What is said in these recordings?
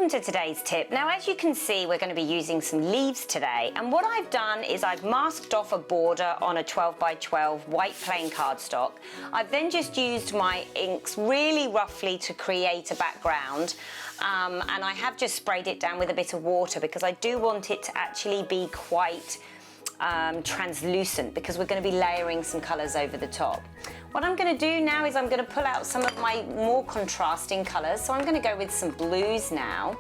welcome to today's tip. Now, as you can see, we're going to be using some leaves today, and what I've done is I've masked off a border on a 12 by 12 white plain cardstock. I've then just used my inks really roughly to create a background, and I have just sprayed it down with a bit of water because I do want it to actually be quite translucent, because we're going to be layering some colours over the top. What I'm going to do now is I'm going to pull out some of my more contrasting colours. So I'm going to go with some blues now.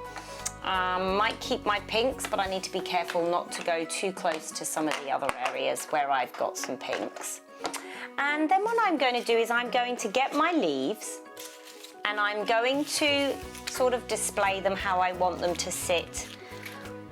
Might keep my pinks, but I need to be careful not to go too close to some of the other areas where I've got some pinks. And then what I'm going to do is I'm going to get my leaves and I'm going to sort of display them how I want them to sit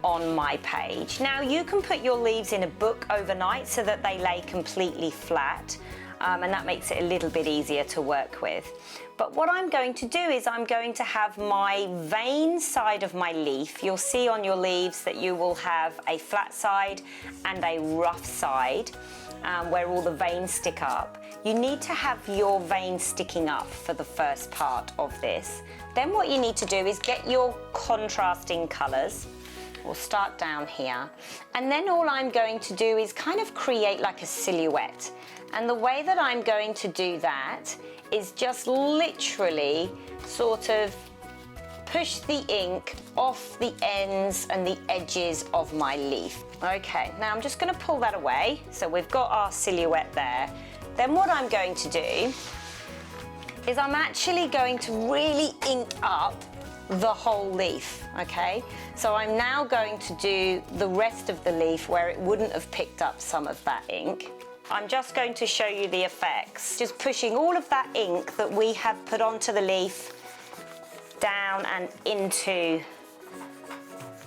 on my page. Now, you can put your leaves in a book overnight so that they lay completely flat, and that makes it a little bit easier to work with. But what I'm going to do is I'm going to have my vein side of my leaf. You'll see on your leaves that you will have a flat side and a rough side, where all the veins stick up. You need to have your veins sticking up for the first part of this. Then what you need to do is get your contrasting colours. We'll start down here, and then all I'm going to do is kind of create like a silhouette. And the way that I'm going to do that is just literally sort of push the ink off the ends and the edges of my leaf. Okay, now I'm just going to pull that away. So we've got our silhouette there. Then what I'm going to do is I'm actually going to really ink up the whole leaf, okay? So I'm now going to do the rest of the leaf where it wouldn't have picked up some of that ink. I'm just going to show you the effects. Just pushing all of that ink that we have put onto the leaf down and into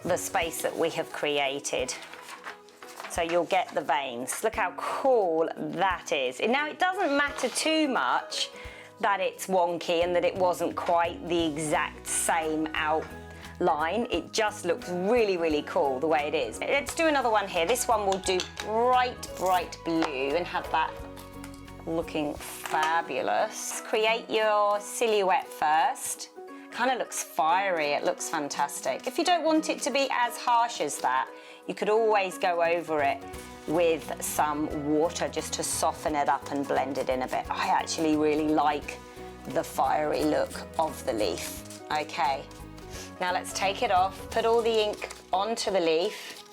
the space that we have created. So you'll get the veins. Look how cool that is. Now, it doesn't matter too much that it's wonky and that it wasn't quite the exact same outline. It just looks really, really cool the way it is. Let's do another one here. This one will do bright, bright blue and have that looking fabulous. Create your silhouette first. Kind of looks fiery, it looks fantastic. If you don't want it to be as harsh as that, you could always go over it with some water just to soften it up and blend it in a bit. I actually really like the fiery look of the leaf. Okay, now let's take it off, put all the ink onto the leaf.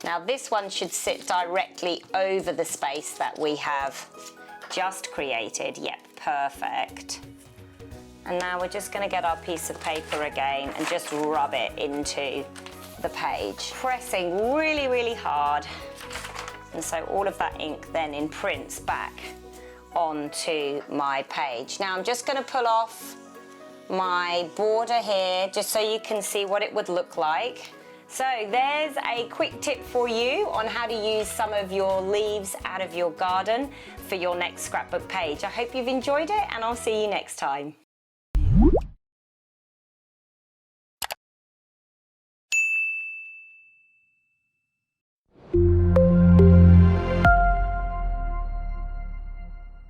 Now this one should sit directly over the space that we have just created. Yep, perfect. And now we're just going to get our piece of paper again and just rub it into the page, pressing really, really hard. And so all of that ink then imprints back onto my page. Now I'm just going to pull off my border here just so you can see what it would look like. So there's a quick tip for you on how to use some of your leaves out of your garden for your next scrapbook page. I hope you've enjoyed it, and I'll see you next time.